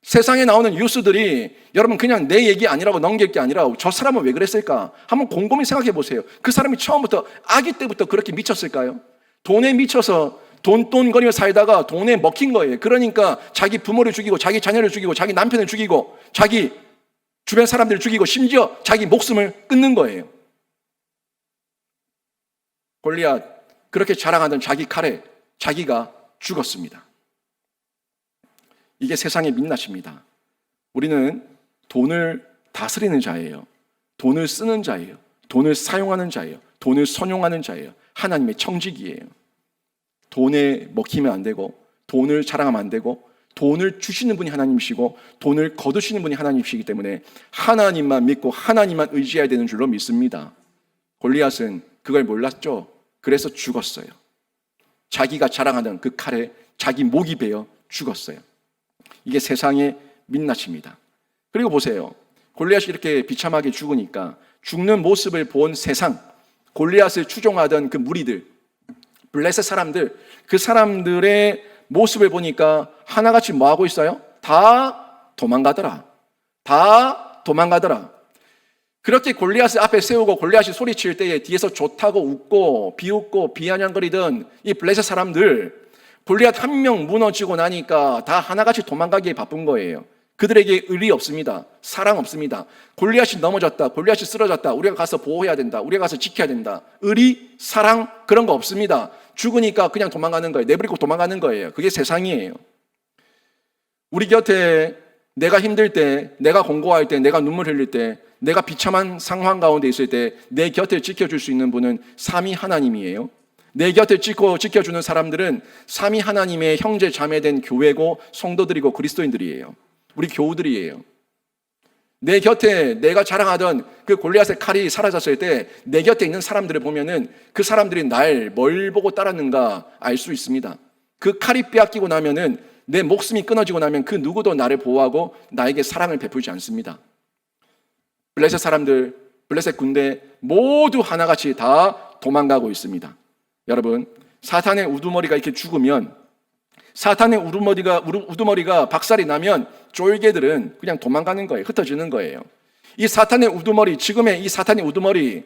[SPEAKER 1] 세상에 나오는 뉴스들이 여러분 그냥 내 얘기 아니라고 넘길 게 아니라 저 사람은 왜 그랬을까? 한번 곰곰이 생각해 보세요. 그 사람이 처음부터 아기 때부터 그렇게 미쳤을까요? 돈에 미쳐서 돈돈거리며 살다가 돈에 먹힌 거예요. 그러니까 자기 부모를 죽이고 자기 자녀를 죽이고 자기 남편을 죽이고 자기 주변 사람들을 죽이고 심지어 자기 목숨을 끊는 거예요. 골리앗 그렇게 자랑하던 자기 칼에 자기가 죽었습니다. 이게 세상의 민낯입니다. 우리는 돈을 다스리는 자예요. 돈을 쓰는 자예요. 돈을 사용하는 자예요. 돈을 선용하는 자예요. 하나님의 청지기예요. 돈에 먹히면 안 되고, 돈을 자랑하면 안 되고, 돈을 주시는 분이 하나님이시고 돈을 거두시는 분이 하나님이시기 때문에 하나님만 믿고 하나님만 의지해야 되는 줄로 믿습니다. 골리앗은 그걸 몰랐죠. 그래서 죽었어요. 자기가 자랑하던 그 칼에 자기 목이 베어 죽었어요. 이게 세상의 민낯입니다. 그리고 보세요. 골리앗이 이렇게 비참하게 죽으니까 죽는 모습을 본 세상, 골리앗을 추종하던 그 무리들, 블레셋 사람들, 그 사람들의 모습을 보니까 하나같이 뭐 하고 있어요? 다 도망가더라. 다 도망가더라. 그렇게 골리앗을 앞에 세우고 골리앗이 소리칠 때에 뒤에서 좋다고 웃고 비웃고 비아냥거리던 이 블레셋 사람들, 골리앗 한 명 무너지고 나니까 다 하나같이 도망가기에 바쁜 거예요. 그들에게 의리 없습니다. 사랑 없습니다. 골리앗이 넘어졌다. 골리앗이 쓰러졌다. 우리가 가서 보호해야 된다. 우리가 가서 지켜야 된다. 의리, 사랑 그런 거 없습니다. 죽으니까 그냥 도망가는 거예요. 내버리고 도망가는 거예요. 그게 세상이에요. 우리 곁에 내가 힘들 때, 내가 공고할 때, 내가 눈물 흘릴 때, 내가 비참한 상황 가운데 있을 때 내 곁을 지켜줄 수 있는 분은 삼위 하나님이에요. 내 곁을 지켜주는 사람들은 삼위 하나님의 형제 자매된 교회고 성도들이고 그리스도인들이에요. 우리 교우들이에요. 내 곁에 내가 자랑하던 그 골리앗의 칼이 사라졌을 때 내 곁에 있는 사람들을 보면은 그 사람들이 날 뭘 보고 따랐는가 알 수 있습니다. 그 칼이 빼앗기고 나면은 내 목숨이 끊어지고 나면 그 누구도 나를 보호하고 나에게 사랑을 베풀지 않습니다. 블레셋 사람들, 블레셋 군대 모두 하나같이 다 도망가고 있습니다. 여러분, 사탄의 우두머리가 이렇게 죽으면, 사탄의 우두머리가 박살이 나면 쫄개들은 그냥 도망가는 거예요. 흩어지는 거예요. 이 사탄의 우두머리, 지금의 이 사탄의 우두머리,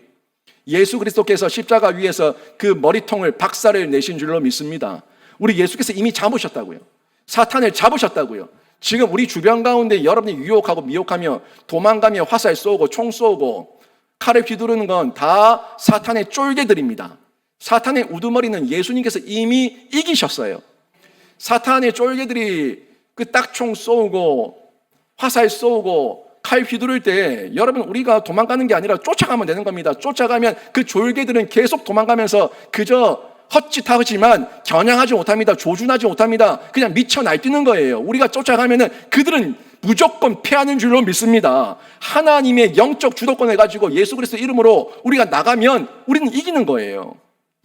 [SPEAKER 1] 예수 그리스도께서 십자가 위에서 그 머리통을 박살을 내신 줄로 믿습니다. 우리 예수께서 이미 잡으셨다고요. 사탄을 잡으셨다고요. 지금 우리 주변 가운데 여러분이 유혹하고 미혹하며 도망가며 화살 쏘고 총 쏘고 칼을 휘두르는 건 다 사탄의 쫄개들입니다. 사탄의 우두머리는 예수님께서 이미 이기셨어요. 사탄의 쫄개들이 그 딱총 쏘고 화살 쏘고 칼 휘두를 때 여러분 우리가 도망가는 게 아니라 쫓아가면 되는 겁니다. 쫓아가면 그 졸개들은 계속 도망가면서 그저 헛짓하지만 겨냥하지 못합니다. 조준하지 못합니다. 그냥 미쳐 날뛰는 거예요. 우리가 쫓아가면은 그들은 무조건 패하는 줄로 믿습니다. 하나님의 영적 주도권을 가지고 예수 그리스도 이름으로 우리가 나가면 우리는 이기는 거예요.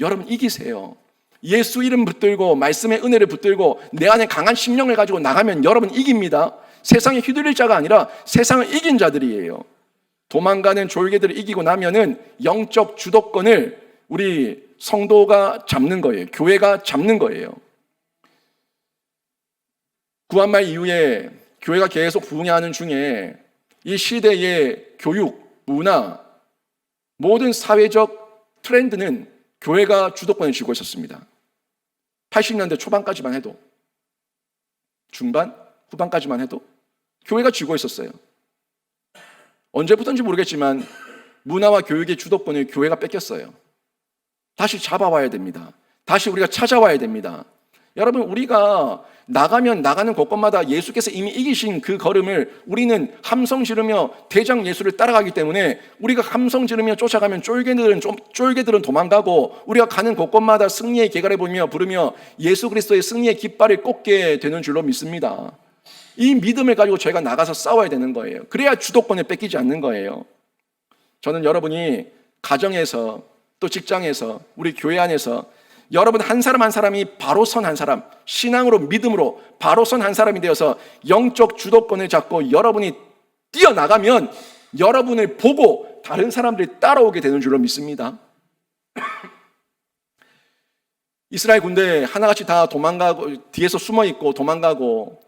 [SPEAKER 1] 여러분 이기세요. 예수 이름 붙들고 말씀의 은혜를 붙들고 내 안에 강한 심령을 가지고 나가면 여러분 이깁니다. 세상에 휘둘릴 자가 아니라 세상을 이긴 자들이에요. 도망가는 졸개들을 이기고 나면은 영적 주도권을 우리 성도가 잡는 거예요. 교회가 잡는 거예요. 구한말 이후에 교회가 계속 부흥하는 중에 이 시대의 교육, 문화, 모든 사회적 트렌드는 교회가 주도권을 쥐고 있었습니다. 80년대 초반까지만 해도, 중반, 후반까지만 해도 교회가 쥐고 있었어요. 언제부터인지 모르겠지만 문화와 교육의 주도권을 교회가 뺏겼어요. 다시 잡아와야 됩니다. 다시 우리가 찾아와야 됩니다. 여러분, 우리가 나가면 나가는 곳곳마다 예수께서 이미 이기신 그 걸음을 우리는 함성 지르며 대장 예수를 따라가기 때문에 우리가 함성 지르며 쫓아가면 쫄개들은 도망가고 우리가 가는 곳곳마다 승리의 계가를 부르며 예수 그리스도의 승리의 깃발을 꽂게 되는 줄로 믿습니다. 이 믿음을 가지고 저희가 나가서 싸워야 되는 거예요. 그래야 주도권을 뺏기지 않는 거예요. 저는 여러분이 가정에서 또 직장에서 우리 교회 안에서 여러분 한 사람 한 사람이 바로 선 한 사람, 신앙으로 믿음으로 바로 선 한 사람이 되어서 영적 주도권을 잡고 여러분이 뛰어나가면 여러분을 보고 다른 사람들이 따라오게 되는 줄로 믿습니다. 이스라엘 군대 하나같이 다 도망가고 뒤에서 숨어있고 도망가고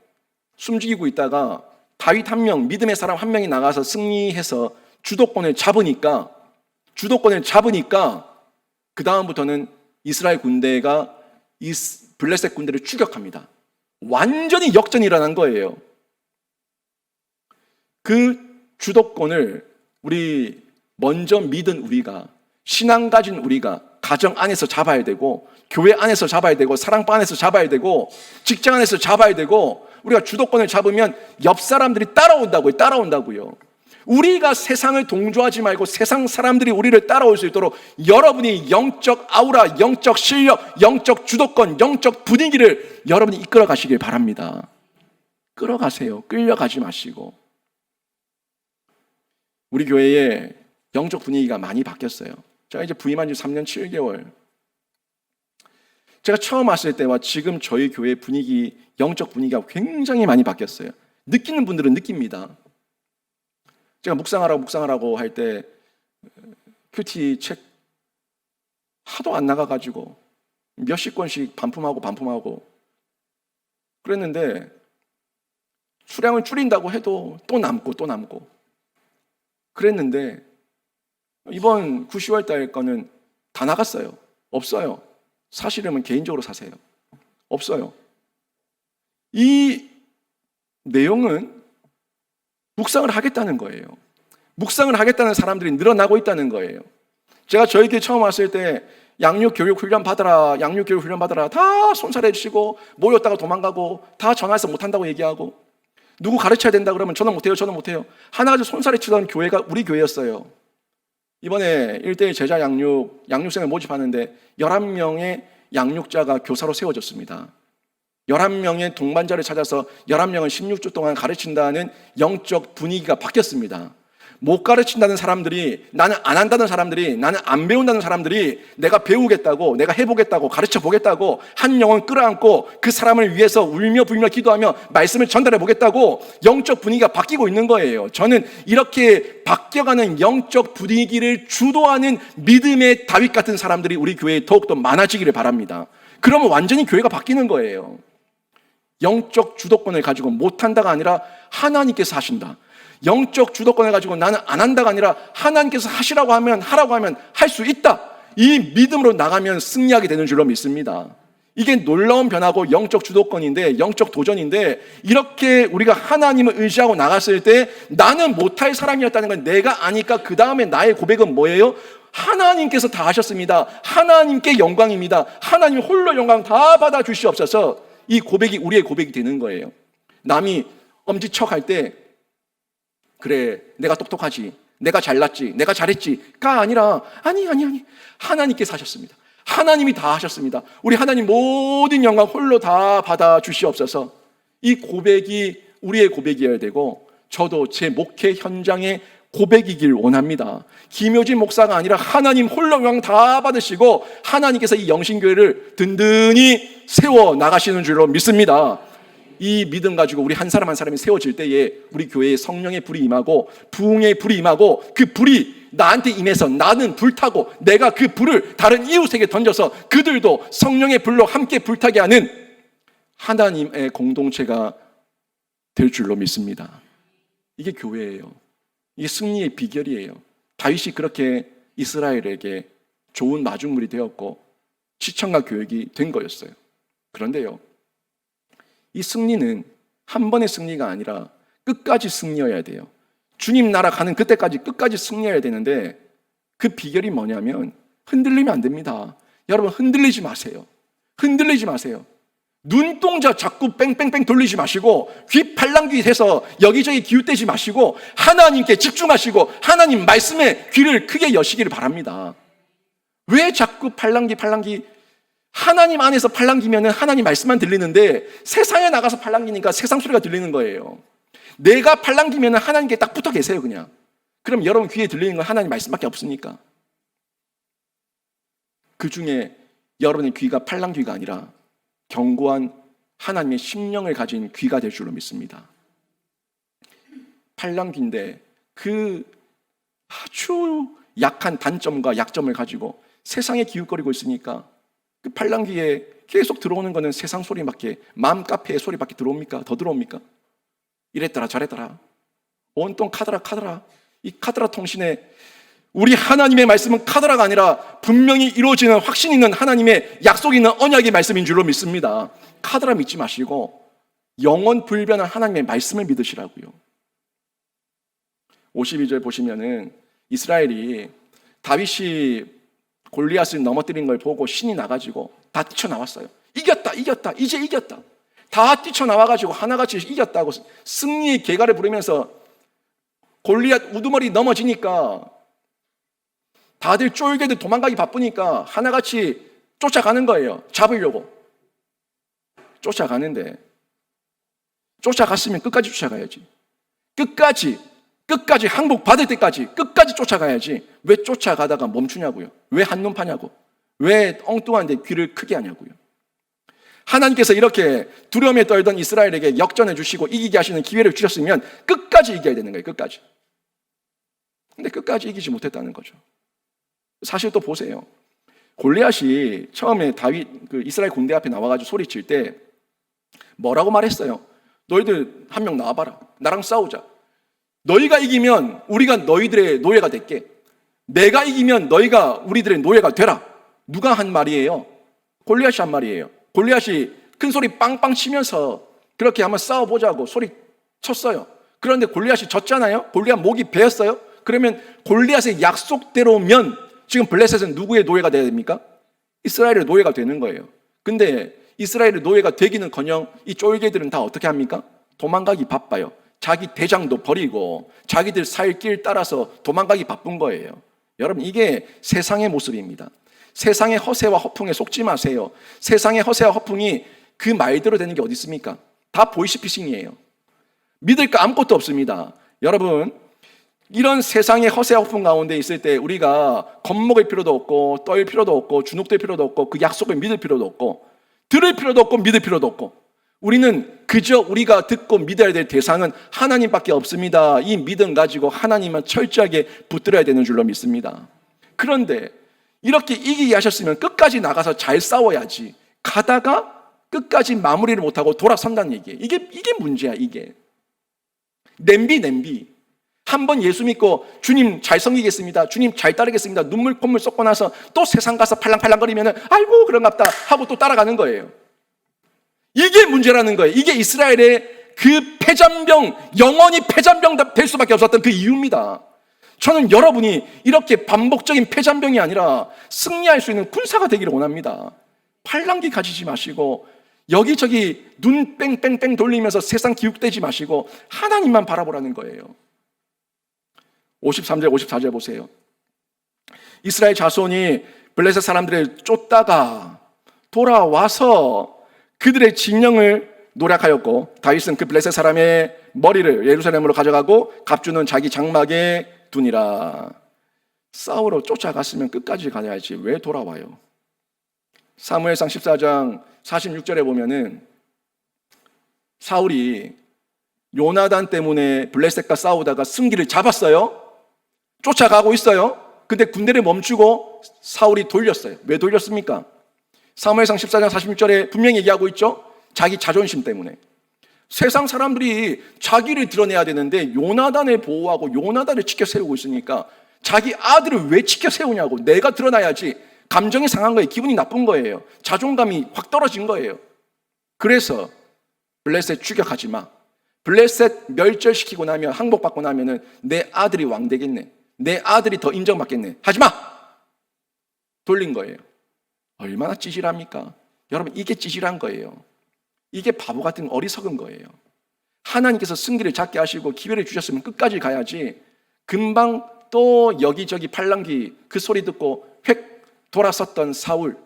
[SPEAKER 1] 숨죽이고 있다가 다윗 한 명, 믿음의 사람 한 명이 나가서 승리해서 주도권을 잡으니까 그 다음부터는 이스라엘 군대가 이 블레셋 군대를 추격합니다. 완전히 역전이 일어난 거예요. 그 주도권을 우리 먼저 믿은 우리가, 신앙 가진 우리가 가정 안에서 잡아야 되고, 교회 안에서 잡아야 되고, 사랑방 안에서 잡아야 되고, 직장 안에서 잡아야 되고, 우리가 주도권을 잡으면 옆 사람들이 따라온다고요. 우리가 세상을 동조하지 말고 세상 사람들이 우리를 따라올 수 있도록 여러분이 영적 아우라, 영적 실력, 영적 주도권, 영적 분위기를 여러분이 이끌어 가시길 바랍니다. 끌어가세요. 끌려가지 마시고. 우리 교회의 영적 분위기가 많이 바뀌었어요. 제가 이제 부임한 지 3년 7개월. 제가 처음 왔을 때와 지금 저희 교회 분위기, 영적 분위기가 굉장히 많이 바뀌었어요. 느끼는 분들은 느낍니다. 제가 묵상하라고 할 때 큐티 책 하도 안 나가가지고 몇십 권씩 반품하고 그랬는데 수량을 줄인다고 해도 또 남고 그랬는데 이번 9, 10월 달 거는 다 나갔어요. 없어요. 사시려면 개인적으로 사세요. 없어요. 이 내용은 묵상을 하겠다는 거예요. 묵상을 하겠다는 사람들이 늘어나고 있다는 거예요. 제가 저희 교회 처음 왔을 때 양육교육훈련 받아라 다 손살해 주시고 모였다가 도망가고 다 전화해서 못한다고 얘기하고 누구 가르쳐야 된다 그러면 저는 못해요. 하나 가지고 손살해 치던 교회가 우리 교회였어요. 이번에 1대1 제자 양육생을 모집하는데 11명의 양육자가 교사로 세워졌습니다. 11명의 동반자를 찾아서 11명을 16주 동안 가르친다는 영적 분위기가 바뀌었습니다. 못 가르친다는 사람들이, 나는 안 한다는 사람들이, 나는 안 배운다는 사람들이 내가 배우겠다고, 내가 해보겠다고, 가르쳐 보겠다고 한 영혼 끌어안고 그 사람을 위해서 울며 불며 기도하며 말씀을 전달해 보겠다고 영적 분위기가 바뀌고 있는 거예요. 저는 이렇게 바뀌어가는 영적 분위기를 주도하는 믿음의 다윗 같은 사람들이 우리 교회에 더욱더 많아지기를 바랍니다. 그러면 완전히 교회가 바뀌는 거예요. 영적 주도권을 가지고 못한다가 아니라 하나님께서 하신다. 영적 주도권을 가지고 나는 안 한다가 아니라 하나님께서 하시라고 하면 하라고 하면 할 수 있다. 이 믿음으로 나가면 승리하게 되는 줄로 믿습니다. 이게 놀라운 변화고 영적 주도권인데, 영적 도전인데, 이렇게 우리가 하나님을 의지하고 나갔을 때 나는 못할 사람이었다는 건 내가 아니까 그 다음에 나의 고백은 뭐예요? 하나님께서 다 하셨습니다. 하나님께 영광입니다. 하나님 홀로 영광 다 받아 주시옵소서. 이 고백이 우리의 고백이 되는 거예요. 남이 엄지척할 때 그래 내가 똑똑하지, 내가 잘났지, 내가 잘했지가 아니라 아니 하나님께서 하셨습니다. 하나님이 다 하셨습니다. 우리 하나님 모든 영광 홀로 다 받아 주시옵소서. 이 고백이 우리의 고백이어야 되고 저도 제 목회 현장의 고백이길 원합니다. 김효진 목사가 아니라 하나님 홀로 영광 다 받으시고 하나님께서 이 영신교회를 든든히 세워 나가시는 줄로 믿습니다. 이 믿음 가지고 우리 한 사람 한 사람이 세워질 때에 우리 교회에 성령의 불이 임하고 부흥의 불이 임하고 그 불이 나한테 임해서 나는 불타고 내가 그 불을 다른 이웃에게 던져서 그들도 성령의 불로 함께 불타게 하는 하나님의 공동체가 될 줄로 믿습니다. 이게 교회예요. 이게 승리의 비결이에요. 다윗이 그렇게 이스라엘에게 좋은 마중물이 되었고 시청과 교육이 된 거였어요. 그런데요, 이 승리는 한 번의 승리가 아니라 끝까지 승리여야 돼요. 주님 나라 가는 그때까지 끝까지 승리해야 되는데 그 비결이 뭐냐면 흔들리면 안 됩니다. 여러분 흔들리지 마세요. 흔들리지 마세요. 눈동자 자꾸 뺑뺑뺑 돌리지 마시고 귀 팔랑귀 해서 여기저기 기웃대지 마시고 하나님께 집중하시고 하나님 말씀에 귀를 크게 여시기를 바랍니다. 왜 자꾸 팔랑귀 하나님 안에서 팔랑귀면은 하나님 말씀만 들리는데 세상에 나가서 팔랑귀니까 세상 소리가 들리는 거예요. 내가 팔랑귀면은 하나님께 딱 붙어 계세요 그냥. 그럼 여러분 귀에 들리는 건 하나님 말씀밖에 없습니까? 그 중에 여러분의 귀가 팔랑귀가 아니라 견고한 하나님의 심령을 가진 귀가 될 줄로 믿습니다. 팔랑귀인데 그 아주 약한 단점과 약점을 가지고 세상에 기웃거리고 있으니까 그 팔랑귀에 계속 들어오는 거는 세상 소리밖에, 마음 카페의 소리밖에 들어옵니까? 더 들어옵니까? 이랬더라 저랬더라 온통 카더라. 이 카더라 통신에 우리 하나님의 말씀은 카더라가 아니라 분명히 이루어지는 확신 있는 하나님의 약속 있는 언약의 말씀인 줄로 믿습니다. 카더라 믿지 마시고 영원 불변한 하나님의 말씀을 믿으시라고요. 52절 보시면은 이스라엘이 다윗이 골리앗을 넘어뜨린 걸 보고 신이 나가지고 다 뛰쳐나왔어요. 이겼다 이제 이겼다. 다 뛰쳐나와가지고 하나같이 이겼다고 승리의 계가를 부르면서 골리앗 우두머리 넘어지니까 다들 쫄개들 도망가기 바쁘니까 하나같이 쫓아가는 거예요. 잡으려고. 쫓아가는데 쫓아갔으면 끝까지 쫓아가야지. 끝까지 항복 받을 때까지 끝까지 쫓아가야지. 왜 쫓아가다가 멈추냐고요. 왜 한눈 파냐고. 왜 엉뚱한데 귀를 크게 하냐고요. 하나님께서 이렇게 두려움에 떨던 이스라엘에게 역전해 주시고 이기게 하시는 기회를 주셨으면 끝까지 이겨야 되는 거예요. 끝까지. 근데 끝까지 이기지 못했다는 거죠. 사실 또 보세요. 골리앗이 처음에 다윗 그 이스라엘 군대 앞에 나와가지고 소리칠 때 뭐라고 말했어요? 너희들 한 명 나와봐라. 나랑 싸우자. 너희가 이기면 우리가 너희들의 노예가 될게. 내가 이기면 너희가 우리들의 노예가 되라. 누가 한 말이에요? 골리앗이 한 말이에요. 골리앗이 큰 소리 빵빵 치면서 그렇게 한번 싸워보자고 소리 쳤어요. 그런데 골리앗이 졌잖아요. 골리앗 목이 베었어요. 그러면 골리앗의 약속대로면 지금 블레셋은 누구의 노예가 돼야 됩니까? 이스라엘의 노예가 되는 거예요. 근데 이스라엘의 노예가 되기는커녕 이 쫄개들은 다 어떻게 합니까? 도망가기 바빠요. 자기 대장도 버리고 자기들 살 길 따라서 도망가기 바쁜 거예요. 여러분 이게 세상의 모습입니다. 세상의 허세와 허풍에 속지 마세요. 세상의 허세와 허풍이 그 말대로 되는 게 어디 있습니까? 다 보이스피싱이에요. 믿을 거 아무것도 없습니다. 여러분 이런 세상의 허세와 허풍 가운데 있을 때 우리가 겁먹을 필요도 없고 떨 필요도 없고 주눅들 필요도 없고 그 약속을 믿을 필요도 없고 들을 필요도 없고 믿을 필요도 없고 우리는 그저 우리가 듣고 믿어야 될 대상은 하나님밖에 없습니다. 이 믿음 가지고 하나님만 철저하게 붙들어야 되는 줄로 믿습니다. 그런데 이렇게 이기게 하셨으면 끝까지 나가서 잘 싸워야지. 가다가 끝까지 마무리를 못하고 돌아선다는 얘기예요. 이게 문제야. 이게 냄비 한번 예수 믿고 주님 잘 섬기겠습니다. 주님 잘 따르겠습니다. 눈물 콧물 쏟고 나서 또 세상 가서 팔랑팔랑거리면 아이고 그런갑다 하고 또 따라가는 거예요. 이게 문제라는 거예요. 이게 이스라엘의 그 패잔병, 영원히 패잔병 될 수밖에 없었던 그 이유입니다. 저는 여러분이 이렇게 반복적인 패잔병이 아니라 승리할 수 있는 군사가 되기를 원합니다. 팔랑귀 가지지 마시고 여기저기 눈 뺑뺑뺑 돌리면서 세상 기웃대지 마시고 하나님만 바라보라는 거예요. 53절 54절 보세요. 이스라엘 자손이 블레셋 사람들을 쫓다가 돌아와서 그들의 진영을 노략하였고 다윗은 그 블레셋 사람의 머리를 예루살렘으로 가져가고 갑주는 자기 장막에 두니라. 싸우러 쫓아갔으면 끝까지 가야지 왜 돌아와요? 사무엘상 14장 46절에 보면은 사울이 요나단 때문에 블레셋과 싸우다가 승기를 잡았어요. 쫓아가고 있어요. 근데 군대를 멈추고 사울이 돌렸어요. 왜 돌렸습니까? 사무엘상 14장 46절에 분명히 얘기하고 있죠. 자기 자존심 때문에. 세상 사람들이 자기를 드러내야 되는데 요나단을 보호하고 요나단을 지켜 세우고 있으니까 자기 아들을 왜 지켜 세우냐고. 내가 드러나야지. 감정이 상한 거예요. 기분이 나쁜 거예요. 자존감이 확 떨어진 거예요. 그래서 블레셋 추격하지 마. 블레셋 멸절시키고 나면 항복받고 나면은 내 아들이 왕 되겠네. 내 아들이 더 인정받겠네. 하지 마. 돌린 거예요. 얼마나 찌질합니까? 여러분 이게 찌질한 거예요. 이게 바보 같은 어리석은 거예요. 하나님께서 승기를 잡게 하시고 기회를 주셨으면 끝까지 가야지, 금방 또 여기저기 팔랑귀 그 소리 듣고 획 돌아섰던 사울,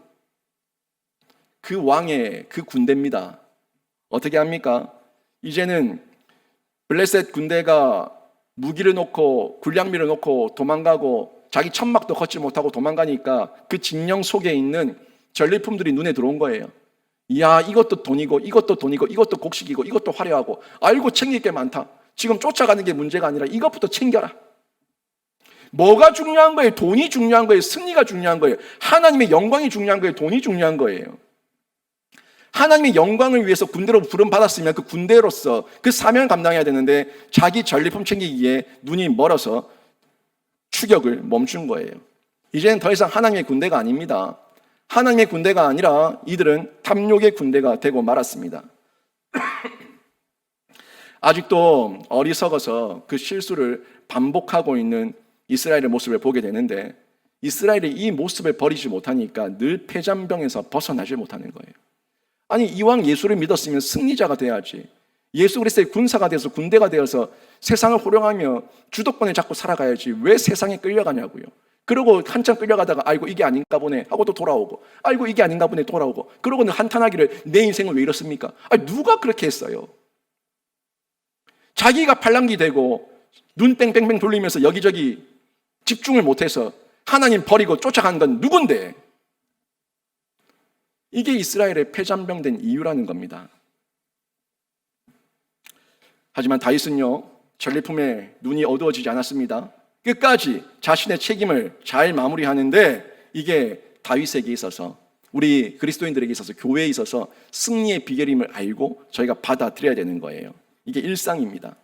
[SPEAKER 1] 그 왕의 그 군대입니다. 어떻게 합니까? 이제는 블레셋 군대가 무기를 놓고 군량미를 놓고 도망가고 자기 천막도 걷지 못하고 도망가니까 그 진영 속에 있는 전리품들이 눈에 들어온 거예요. 이야, 이것도 돈이고 이것도 돈이고 이것도 곡식이고 이것도 화려하고, 아이고 챙길 게 많다. 지금 쫓아가는 게 문제가 아니라 이것부터 챙겨라. 뭐가 중요한 거예요? 돈이 중요한 거예요? 승리가 중요한 거예요? 하나님의 영광이 중요한 거예요? 돈이 중요한 거예요? 하나님의 영광을 위해서 군대로 부름받았으면 그 군대로서 그 사명을 감당해야 되는데 자기 전리품 챙기기에 눈이 멀어서 추격을 멈춘 거예요. 이제는 더 이상 하나님의 군대가 아닙니다. 하나님의 군대가 아니라 이들은 탐욕의 군대가 되고 말았습니다. 아직도 어리석어서 그 실수를 반복하고 있는 이스라엘의 모습을 보게 되는데, 이스라엘이 이 모습을 버리지 못하니까 늘 패잔병에서 벗어나지 못하는 거예요. 아니, 이왕 예수를 믿었으면 승리자가 돼야지. 예수 그리스도의 군사가 되어서 군대가 되어서 세상을 호령하며 주도권을 잡고 살아가야지. 왜 세상에 끌려가냐고요. 그러고 한참 끌려가다가 아이고 이게 아닌가 보네 하고 또 돌아오고, 아이고 이게 아닌가 보네 돌아오고, 그러고는 한탄하기를 내 인생은 왜 이렇습니까? 아니, 누가 그렇게 했어요? 자기가 팔랑귀 되고 눈 뺑뺑뺑 돌리면서 여기저기 집중을 못해서 하나님 버리고 쫓아간 건 누군데? 이게 이스라엘의 패잔병된 이유라는 겁니다. 하지만 다윗은요, 전리품에 눈이 어두워지지 않았습니다. 끝까지 자신의 책임을 잘 마무리하는데, 이게 다윗에게 있어서, 우리 그리스도인들에게 있어서, 교회에 있어서 승리의 비결임을 알고 저희가 받아들여야 되는 거예요. 이게 일상입니다.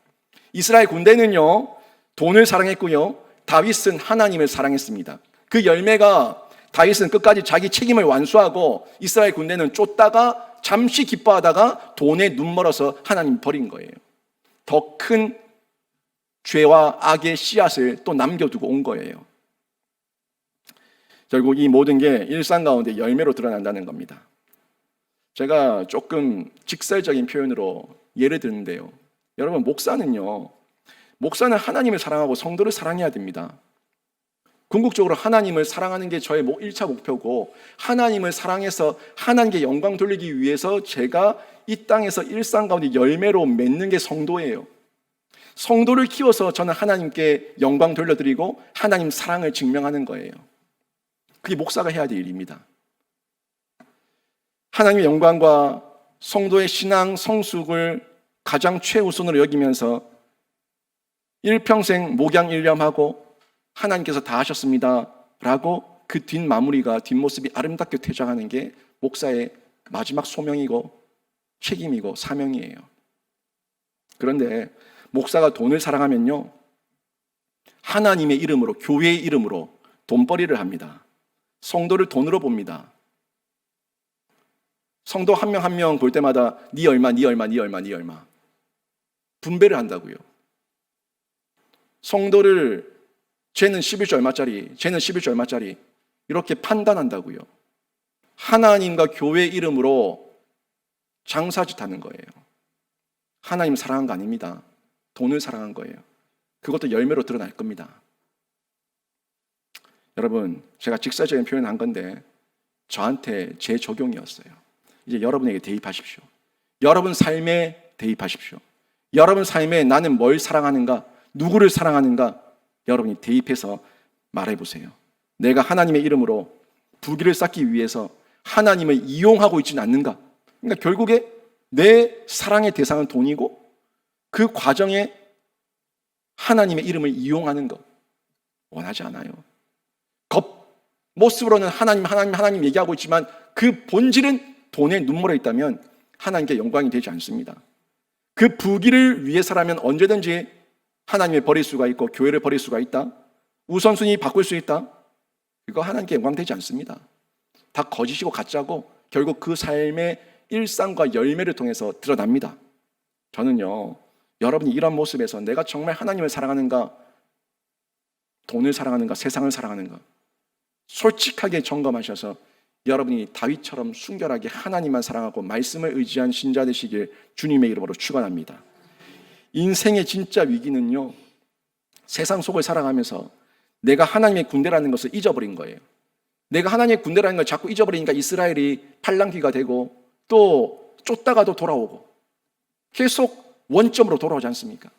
[SPEAKER 1] 이스라엘 군대는요, 돈을 사랑했고요, 다윗은 하나님을 사랑했습니다. 그 열매가, 다윗은 끝까지 자기 책임을 완수하고 이스라엘 군대는 쫓다가 잠시 기뻐하다가 돈에 눈멀어서 하나님 버린 거예요. 더 큰 죄와 악의 씨앗을 또 남겨두고 온 거예요. 결국 이 모든 게 일상 가운데 열매로 드러난다는 겁니다. 제가 조금 직설적인 표현으로 예를 드는데요, 여러분, 목사는 하나님을 사랑하고 성도를 사랑해야 됩니다. 궁극적으로 하나님을 사랑하는 게 저의 1차 목표고, 하나님을 사랑해서 하나님께 영광 돌리기 위해서 제가 이 땅에서 일상 가운데 열매로 맺는 게 성도예요. 성도를 키워서 저는 하나님께 영광 돌려드리고 하나님 사랑을 증명하는 거예요. 그게 목사가 해야 될 일입니다. 하나님의 영광과 성도의 신앙 성숙을 가장 최우선으로 여기면서 일평생 목양일념하고 하나님께서 다 하셨습니다 라고 그 뒷마무리가, 뒷모습이 아름답게 퇴장하는 게 목사의 마지막 소명이고 책임이고 사명이에요. 그런데 목사가 돈을 사랑하면요, 하나님의 이름으로, 교회의 이름으로 돈벌이를 합니다. 성도를 돈으로 봅니다. 성도 한 명 한 명 볼 때마다 네 얼마, 네 얼마, 네 얼마, 네 얼마 분배를 한다고요. 성도를 쟤는 11조 얼마짜리, 쟤는 11조 얼마짜리 이렇게 판단한다고요. 하나님과 교회 이름으로 장사짓 하는 거예요. 하나님 사랑한 거 아닙니다. 돈을 사랑한 거예요. 그것도 열매로 드러날 겁니다. 여러분, 제가 직설적인 표현을 한 건데 저한테 제 적용이었어요. 이제 여러분에게 대입하십시오. 여러분 삶에 대입하십시오. 여러분 삶에 나는 뭘 사랑하는가, 누구를 사랑하는가, 여러분이 대입해서 말해보세요. 내가 하나님의 이름으로 부귀를 쌓기 위해서 하나님을 이용하고 있지는 않는가? 그러니까 결국에 내 사랑의 대상은 돈이고 그 과정에 하나님의 이름을 이용하는 것 원하지 않아요. 겉모습으로는 하나님 얘기하고 있지만 그 본질은 돈에 눈물에 있다면 하나님께 영광이 되지 않습니다. 그 부귀를 위해서라면 언제든지 하나님을 버릴 수가 있고 교회를 버릴 수가 있다. 우선순위 바꿀 수 있다. 그거 하나님께 영광 되지 않습니다. 다 거짓이고 가짜고 결국 그 삶의 일상과 열매를 통해서 드러납니다. 저는요, 여러분이 이런 모습에서 내가 정말 하나님을 사랑하는가, 돈을 사랑하는가, 세상을 사랑하는가 솔직하게 점검하셔서 여러분이 다윗처럼 순결하게 하나님만 사랑하고 말씀을 의지한 신자 되시길 주님의 이름으로 축원합니다. 인생의 진짜 위기는요, 세상 속을 살아가면서 내가 하나님의 군대라는 것을 잊어버린 거예요. 내가 하나님의 군대라는 걸 자꾸 잊어버리니까 이스라엘이 팔랑귀가 되고 또 쫓다가도 돌아오고 계속 원점으로 돌아오지 않습니까?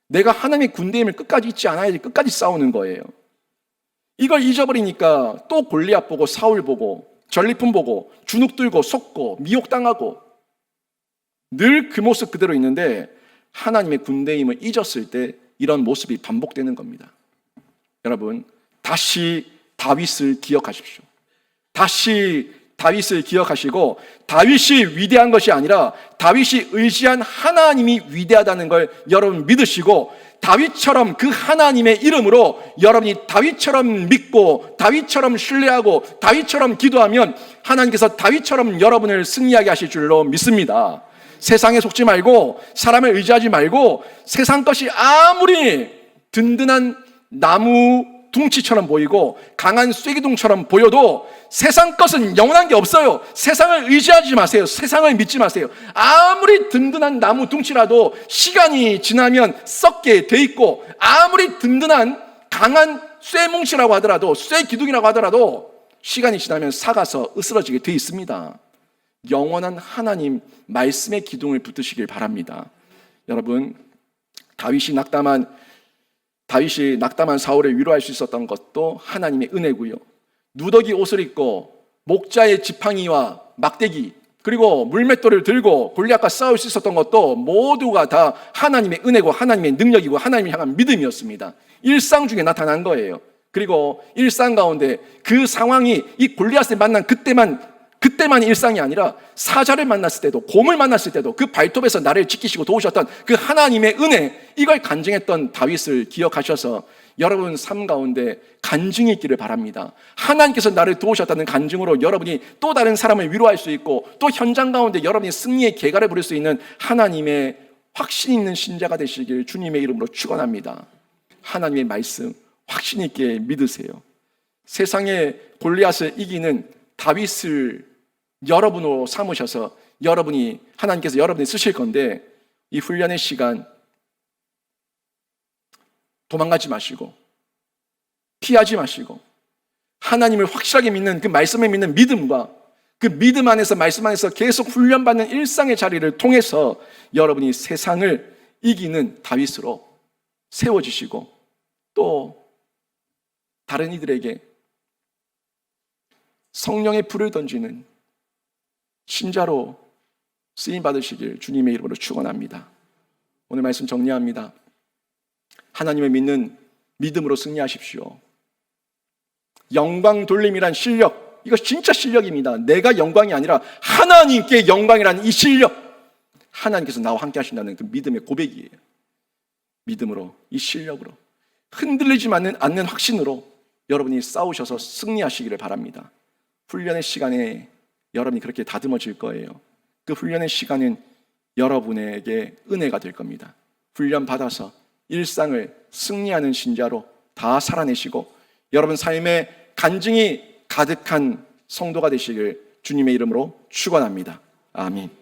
[SPEAKER 1] 내가 하나님의 군대임을 끝까지 잊지 않아야지 끝까지 싸우는 거예요. 이걸 잊어버리니까 또 골리앗 보고 사울 보고 전리품 보고 주눅 들고 속고 미혹당하고 늘 그 모습 그대로 있는데 하나님의 군대임을 잊었을 때 이런 모습이 반복되는 겁니다. 여러분, 다시 다윗을 기억하십시오. 다시 다윗을 기억하시고 다윗이 위대한 것이 아니라 다윗이 의지한 하나님이 위대하다는 걸 여러분 믿으시고 다윗처럼 그 하나님의 이름으로 여러분이 다윗처럼 믿고 다윗처럼 신뢰하고 다윗처럼 기도하면 하나님께서 다윗처럼 여러분을 승리하게 하실 줄로 믿습니다. 세상에 속지 말고 사람을 의지하지 말고 세상 것이 아무리 든든한 나무 둥치처럼 보이고 강한 쐐기둥처럼 보여도 세상 것은 영원한 게 없어요. 세상을 의지하지 마세요. 세상을 믿지 마세요. 아무리 든든한 나무 둥치라도 시간이 지나면 썩게 돼 있고 아무리 든든한 강한 쇠뭉치라고 하더라도 쇠기둥이라고 하더라도 시간이 지나면 삭아서 으스러지게 돼 있습니다. 영원한 하나님 말씀의 기둥을 붙드시길 바랍니다. 여러분, 다윗이 낙담한 사울을 위로할 수 있었던 것도 하나님의 은혜고요. 누더기 옷을 입고 목자의 지팡이와 막대기 그리고 물맷돌을 들고 골리앗과 싸울 수 있었던 것도 모두가 다 하나님의 은혜고 하나님의 능력이고 하나님을 향한 믿음이었습니다. 일상 중에 나타난 거예요. 그리고 일상 가운데 그 상황이 이 골리앗을 만난 그때만 일상이 아니라 사자를 만났을 때도 곰을 만났을 때도 그 발톱에서 나를 지키시고 도우셨던 그 하나님의 은혜, 이걸 간증했던 다윗을 기억하셔서 여러분 삶 가운데 간증이 있기를 바랍니다. 하나님께서 나를 도우셨다는 간증으로 여러분이 또 다른 사람을 위로할 수 있고 또 현장 가운데 여러분이 승리의 계가를 부릴 수 있는 하나님의 확신 있는 신자가 되시길 주님의 이름으로 축원합니다. 하나님의 말씀 확신 있게 믿으세요. 세상의 골리앗을 이기는 다윗을 여러분으로 삼으셔서 하나님께서 여러분이 쓰실 건데 이 훈련의 시간 도망가지 마시고 피하지 마시고 하나님을 확실하게 믿는 그 말씀에 믿는 믿음과 그 믿음 안에서 말씀 안에서 계속 훈련받는 일상의 자리를 통해서 여러분이 세상을 이기는 다윗으로 세워지시고 또 다른 이들에게 성령의 불을 던지는 신자로 쓰임 받으시길 주님의 이름으로 축원합니다. 오늘 말씀 정리합니다. 하나님을 믿는 믿음으로 승리하십시오. 영광 돌림이란 실력, 이거 진짜 실력입니다. 내가 영광이 아니라 하나님께 영광이라는 이 실력, 하나님께서 나와 함께 하신다는 그 믿음의 고백이에요. 믿음으로, 이 실력으로 흔들리지 않는 확신으로 여러분이 싸우셔서 승리하시기를 바랍니다. 훈련의 시간에 여러분이 그렇게 다듬어질 거예요. 그 훈련의 시간은 여러분에게 은혜가 될 겁니다. 훈련 받아서 일상을 승리하는 신자로 다 살아내시고 여러분 삶에 간증이 가득한 성도가 되시길 주님의 이름으로 축원합니다. 아멘.